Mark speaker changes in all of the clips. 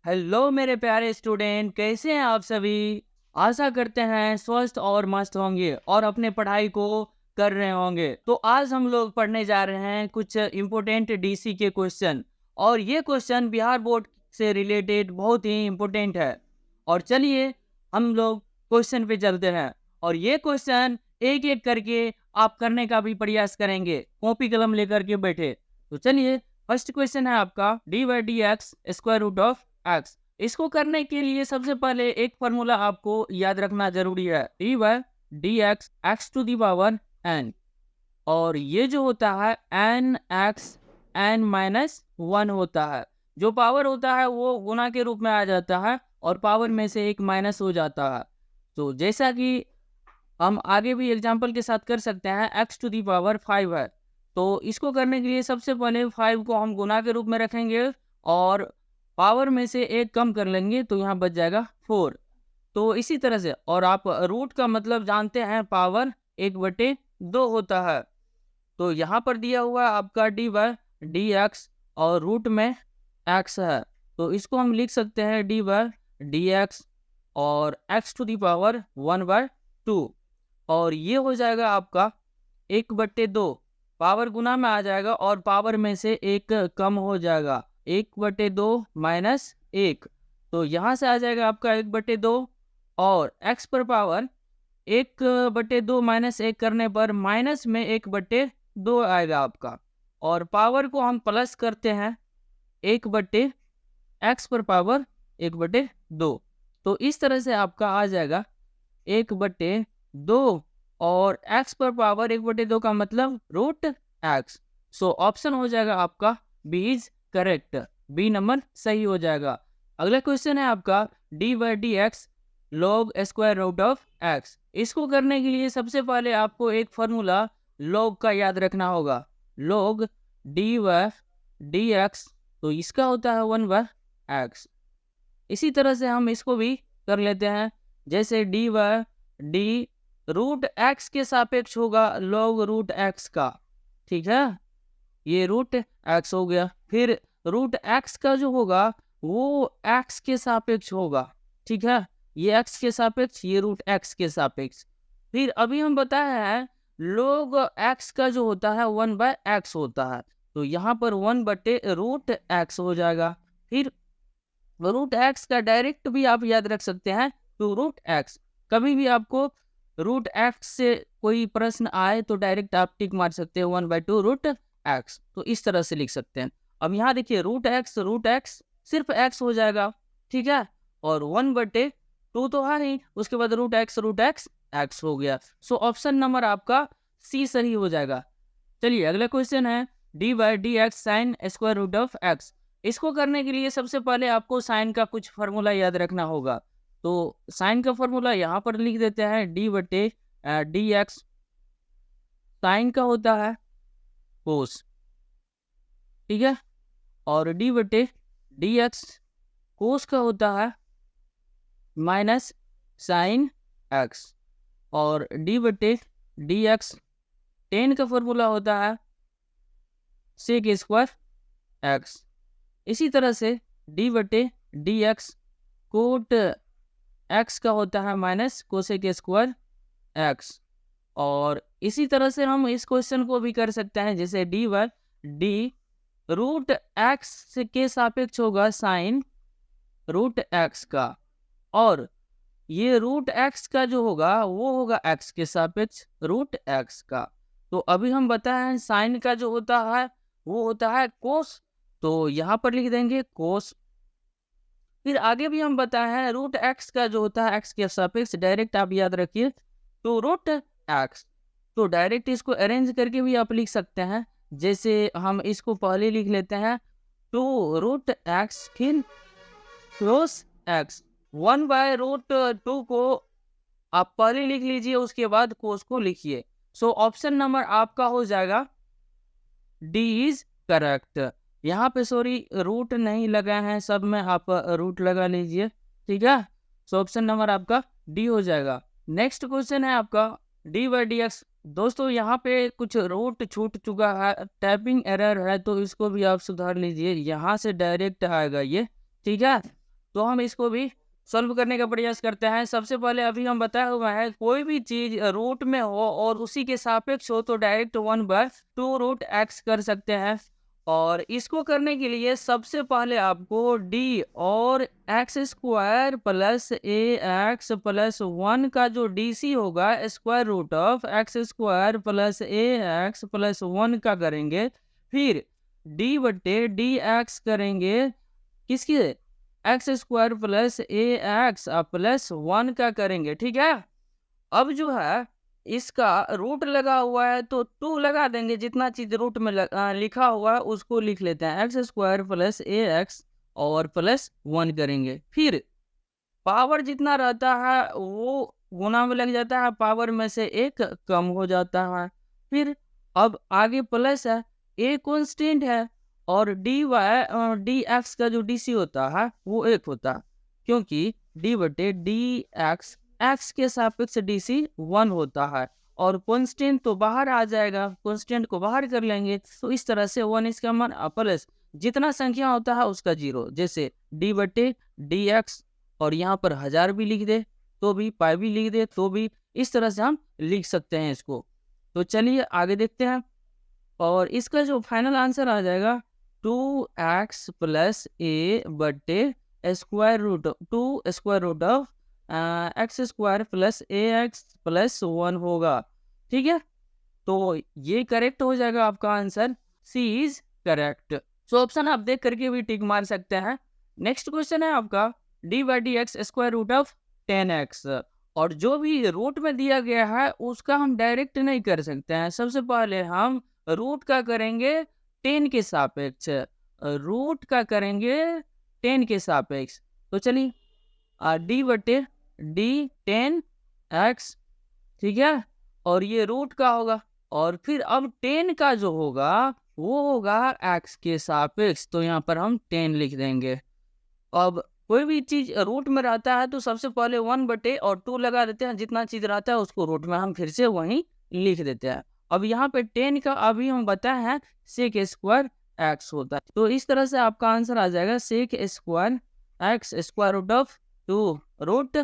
Speaker 1: Hello मेरे प्यारे student, कैसे हैं आप सभी। आशा करते हैं स्वस्थ और मस्त होंगे और अपने पढ़ाई को कर रहे होंगे। तो आज हम लोग पढ़ने जा रहे हैं कुछ इम्पोर्टेंट डीसी के क्वेश्चन, और ये क्वेश्चन बिहार बोर्ड से रिलेटेड बहुत ही इम्पोर्टेंट है। और चलिए हम लोग क्वेश्चन पे चलते हैं, और ये क्वेश्चन एक एक करके आप करने का भी प्रयास करेंगे, कॉपी कलम लेकर के बैठे। तो चलिए, फर्स्ट क्वेश्चन है आपका d by d x square root of x. इसको करने के लिए सबसे पहले एक फॉर्मूला आपको याद रखना जरूरी है, d by d x x to the power n. और ये जो होता है n x n minus one होता है। जो पावर होता है वो गुना के रूप में आ जाता है और पावर में से एक माइनस हो जाता है। तो जैसा कि हम आगे भी एग्जाम्पल के साथ कर सकते हैं, एक्स टू दी पावर 5 है। तो इसको करने के लिए सबसे पहले 5 को हम गुना के रूप में रखेंगे और पावर में से एक कम कर लेंगे, तो यहाँ बच जाएगा 4। तो इसी तरह से, और आप रूट का मतलब जानते हैं, पावर 1/2 होता है। तो यहाँ पर दिया हुआ है आपका डी बाई डी एक्स और रूट में एक्स है, तो इसको हम लिख सकते हैं डी बाई डी एक्स और एक्स टू दी पावर 1/2। और ये हो जाएगा आपका 1/2। पावर गुना में आ जाएगा और पावर में से एक कम हो जाएगा, 1/2 माइनस 1। तो यहाँ से आ जाएगा आपका 1/2, और x पर पावर 1/2 माइनस 1 करने पर माइनस में 1/2 आएगा आपका। और पावर को हम प्लस करते हैं 1/x पर पावर 1/2। तो इस तरह से आपका आ जाएगा 1/2, और x पर पावर 1/2 का मतलब रूट x। सो ऑप्शन हो जाएगा आपका B is correct, B number सही हो जाएगा। अगला क्वेश्चन है आपका d by d x log square root of x. इसको करने के लिए सबसे पहले आपको एक फॉर्मूला लॉग का याद रखना होगा, log D by d x. तो इसका होता है 1/x। इसी तरह से हम इसको भी कर लेते हैं, जैसे d by d root x के सापेक्ष होगा लॉग रूट एक्स का। ठीक है, ये रूट एक्स हो गया। फिर रूट एक्स का जो होगा वो एक्स के सापेक्ष होगा। ठीक है, ये एक्स के सापेक्ष, ये रूट एक्स के सापेक्ष। फिर अभी हम बताए हैं log एक्स का जो होता है 1/x होता है, तो यहाँ पर 1/रूट एक्स हो जाएगा। फिर रूट एक्स का डायरेक्ट भी आप याद रख सकते हैं, टू रूट एक्स। कभी भी आपको रूट एक्स से कोई प्रश्न आए तो डायरेक्ट आप टिक मार सकते हैं 1/2 रूट एक्स, तो इस तरह से लिख सकते हैं। अब यहाँ देखिए रूट एक्स सिर्फ एक्स हो जाएगा। ठीक है, और 1/2 तो है नहीं, उसके बाद रूट एक्स एक्स हो गया। सो ऑप्शन नंबर आपका सी सही हो जाएगा। चलिए अगला क्वेश्चन है d by d x sine square root of x. इसको करने के लिए सबसे पहले आपको साइन का कुछ फार्मूला याद रखना होगा। तो साइन का फार्मूला यहाँ पर लिख देते हैं, डी बटे डी एक्स साइन का होता है कोस। ठीक है, और डी बटे डी एक्स कोस का होता है माइनस साइन एक्स, और डी बटे डी एक्स टेन का फॉर्मूला होता है सेक स्क्वायर एक्स। इसी तरह से डी बटे डी एक्स कोट एक्स का होता है माइनस कोसेक स्क्वायर एक्स। और इसी तरह से हम इस क्वेश्चन को भी कर सकते हैं, जैसे d by d root x के सापेक्ष होगा साइन रूट एक्स का, और ये रूट एक्स का जो होगा वो होगा एक्स के सापेक्ष रूट एक्स का। तो अभी हम बताएं साइन का जो होता है वो होता है कोस, तो यहाँ पर लिख देंगे कोस। फिर आगे भी हम बताए हैं रूट एक्स का जो होता है एक्स के सापेक्ष, डायरेक्ट आप याद रखिए तो रूट एक्स। तो डायरेक्ट इसको अरेंज करके भी आप लिख सकते हैं, जैसे हम इसको पहले लिख लेते हैं टू रूट एक्स फिर कोस एक्स। 1/√2 को आप पहले लिख लीजिए, उसके बाद कोस को लिखिए। सो ऑप्शन नंबर आपका हो जाएगा डी इज करेक्ट। यहाँ पे सॉरी रूट नहीं लगा है, सब में आप रूट लगा लीजिए। ठीक है, सो ऑप्शन नंबर आपका डी हो जाएगा। नेक्स्ट क्वेश्चन है आपका डी बाई डी एक्स। दोस्तों यहाँ पे कुछ रूट छूट चुका है, टाइपिंग एरर है, तो इसको भी आप सुधार लीजिए, यहाँ से डायरेक्ट आएगा ये। ठीक है, तो हम इसको भी सॉल्व करने का प्रयास करते हैं। सबसे पहले अभी हम बताया हुआ है, कोई भी चीज़ रूट में हो और उसी के सापेक्ष हो तो डायरेक्ट 1/2 रूट x कर सकते हैं। और इसको करने के लिए सबसे पहले आपको डी और x square plus a x plus 1 का जो डीसी होगा square root of x square plus a x plus 1 का करेंगे। फिर डी बटे डी एक्स करेंगे किसके, x square plus a x plus 1 का करेंगे। ठीक है, अब जो है इसका रूट लगा हुआ है तो 2 लगा देंगे, जितना चीज रूट में लिखा हुआ है उसको लिख लेते हैं, x square plus a x और प्लस 1 करेंगे। फिर पावर जितना रहता है वो गुना में लग जाता है, पावर में से एक कम हो जाता है। फिर अब आगे प्लस है, ए कांस्टेंट है और डी वाई डी एक्स का जो डी सी होता है वो एक होता है, क्योंकि डी बटे डी एक्स एक्स के सापेक्ष डी सी 1 होता है और कांस्टेंट तो बाहर आ जाएगा, कांस्टेंट को बाहर कर लेंगे तो इस तरह से 1 इसका मान प्लस जितना संख्या होता है उसका 0, जैसे डी बटे डी एक्स और यहाँ पर 1000 भी लिख दे तो भी, पाई भी लिख दे तो भी, इस तरह से हम लिख सकते हैं इसको। तो चलिए आगे देखते हैं और इसका जो फाइनल आंसर आ जाएगा 2x प्लस ए बटे square root 2 square root of x square plus a x plus 1 होगा। ठीक है, तो ये करेक्ट हो जाएगा आपका answer, C is correct. So option आप देख करके भी टिक मार सकते हैं। नेक्स्ट क्वेश्चन है आपका d by d x square root of 10x, और जो भी रूट में दिया गया है उसका हम डायरेक्ट नहीं कर सकते हैं। सबसे पहले हम रूट का करेंगे 10 के सापेक्ष, रूट का करेंगे 10 के सापेक्ष। तो चलिए डी बटे डी 10x, ठीक है, और ये रूट का होगा और फिर अब 10 का जो होगा वो होगा x के सापेक्ष, तो यहाँ पर हम 10 लिख देंगे। अब कोई भी चीज रूट में रहता है तो सबसे पहले 1 बटे और 2 लगा देते हैं, जितना चीज रहता है उसको रूट में हम फिर से वहीं लिख देते हैं। अब यहाँ पे 10 का अभी हम बताए हैं सेक स्क्वायर एक्स होता है, तो इस तरह से आपका आंसर आ जाएगा sec square x square root of 2 root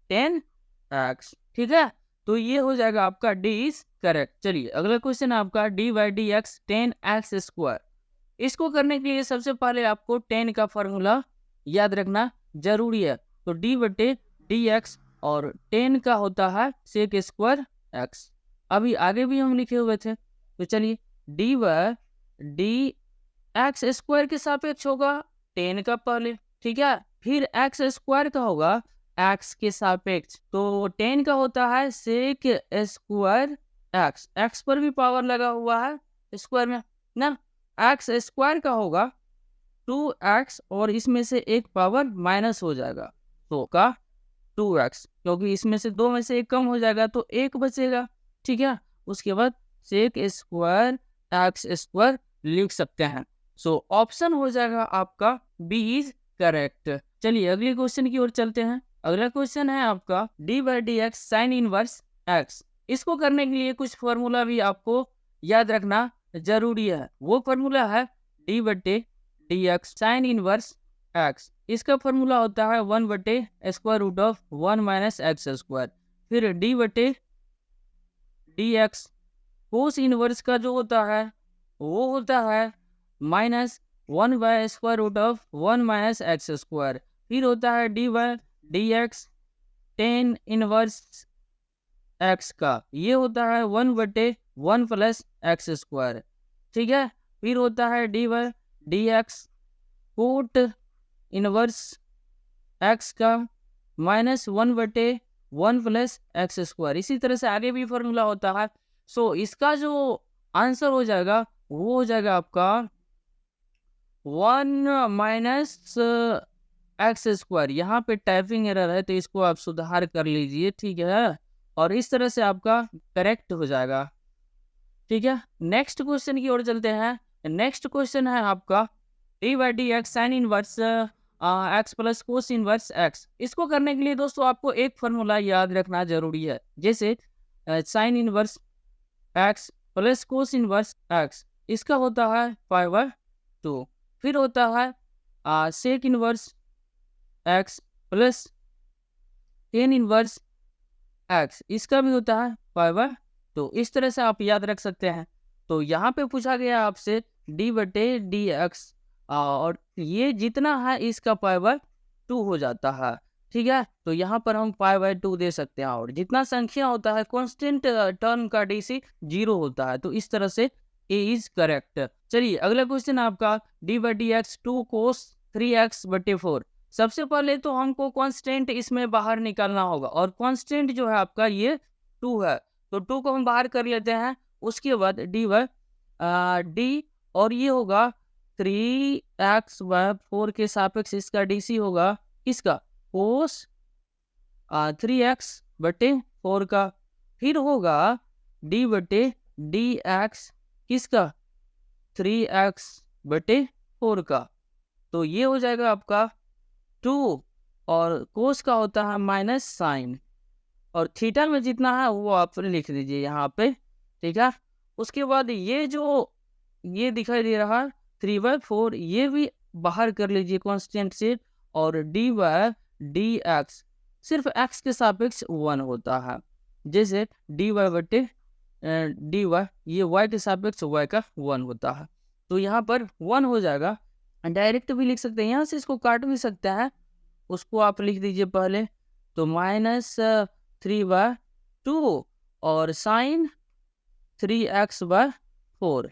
Speaker 1: 10x। ठीक है, तो ये हो जाएगा आपका डी इज करेक्ट। चलिए अगला क्वेश्चन है आपका d by d x 10x square. इसको करने के लिए सबसे पहले आपको 10 का फॉर्मूला याद रखना जरूरी है। तो डी बटे डी एक्स और 10 का होता है सेक स्क्वायर एक्स, अभी आगे भी हम लिखे हुए थे। तो चलिए D by d x square के सापेक्ष होगा 10 का पहले, ठीक है, फिर एक्स स्क्वायर का होगा एक्स के सापेक्ष, तो 10 का होता है सेक स्क्वायर एक्स, एक्स पर भी पावर लगा हुआ है स्क्वायर में ना, एक्स स्क्वायर का होगा 2x और इसमें से एक पावर माइनस हो जाएगा तो का 2x, क्योंकि इसमें से 2 में से एक कम हो जाएगा तो 1 बचेगा। ठीक है, उसके बाद सेक स्क्वायर एक्स स्क्वायर लिख सकते हैं। सो ऑप्शन हो जाएगा आपका बी इज करेक्ट। चलिए अगले क्वेश्चन की ओर चलते हैं। अगला क्वेश्चन है आपका d by d x sine inverse x. इसको करने के लिए कुछ फॉर्मूला भी आपको याद रखना जरूरी है। वो फॉर्मूला है डी बटे d x sine inverse x, इसका फॉर्मूला होता है 1 बटे square root of 1 minus x square. फिर डी बटे डी एक्स कोस इनवर्स का जो होता है वो होता है minus 1 by square root of 1 minus x square. फिर होता है d by d x tan inverse x का, ये होता है 1 बटे 1 प्लस एक्स स्क्वायर। ठीक है, फिर होता है d by d x cot inverse x का माइनस 1 बटे 1 प्लस एक्स स्क्वायर। इसी तरह से आगे भी फॉर्मूला होता है। सो इसका जो आंसर हो जाएगा वो हो जाएगा आपका 1 माइनस एक्स स्क्वायर। यहाँ पे टाइपिंग एरर है तो इसको आप सुधार कर लीजिए, ठीक है, और इस तरह से आपका करेक्ट हो जाएगा। ठीक है, नेक्स्ट क्वेश्चन की ओर चलते हैं। नेक्स्ट क्वेश्चन है आपका d by d x sine inverse x plus cos inverse x. इसको करने के लिए दोस्तों आपको एक फॉर्मूला याद रखना जरूरी है, जैसे sine inverse x plus cos inverse x, इसका होता है 5/2। फिर होता है sec inverse x plus tan inverse x, इसका भी होता है पावर। तो इस तरह से आप याद रख सकते हैं। तो यहाँ पे पूछा गया आपसे डी बटे डी एक्स, और ये जितना है इसका पावर 2 हो जाता है, ठीक है। तो यहाँ पर हम पाई बाय 2 दे सकते हैं, और जितना संख्या होता है कांस्टेंट टर्म का डीसी 0 होता है। तो इस तरह से ए इज करेक्ट। चलिए अगला क्वेश्चन आपका d by d x 2 cos 3x बटे 4। सबसे पहले तो हमको कांस्टेंट इसमें बाहर निकालना होगा, और कांस्टेंट जो है आपका ये 2 है। तो 2 को हम बाहर कर लेते हैं। उसके बाद डी बाई डी, और ये होगा 3x/4 के सापेक्ष इसका डीसी होगा किसका, कोस 3x/4 का। फिर होगा डी बटे डी एक्स किसका, 3x/4 का। तो ये हो जाएगा आपका 2, और कोस का होता है माइनस साइन, और थीटा में जितना है वो आप लिख दीजिए यहाँ पे, ठीक है। उसके बाद ये जो ये दिखाई दे रहा है 3/4, ये भी बाहर कर लीजिए कांस्टेंट से, और डी बाय डी एक्स सिर्फ एक्स के सापेक्ष 1 होता है। जैसे डी वाई बटे डी वाई, ये वाई के सापेक्ष वाई का 1 होता है। तो यहाँ पर 1 हो जाएगा। डायरेक्ट भी लिख सकते हैं, यहाँ से इसको काट भी सकते हैं, उसको आप लिख दीजिए पहले। तो -3/2 और साइन 3x/4,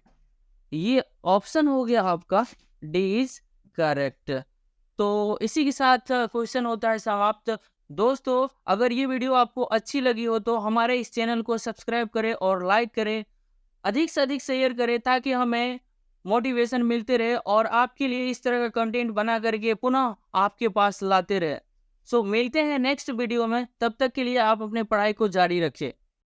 Speaker 1: ये ऑप्शन हो गया आपका डी इज करेक्ट। तो इसी के साथ क्वेश्चन होता है समाप्त। दोस्तों अगर ये वीडियो आपको अच्छी लगी हो तो हमारे इस चैनल को सब्सक्राइब करें और लाइक करें, अधिक से अधिक शेयर करें, ताकि हमें मोटिवेशन मिलते रहे और आपके लिए इस तरह का कंटेंट बना करके पुनः आपके पास लाते रहे। सो मिलते हैं नेक्स्ट वीडियो में, तब तक के लिए आप अपने पढ़ाई को जारी रखें।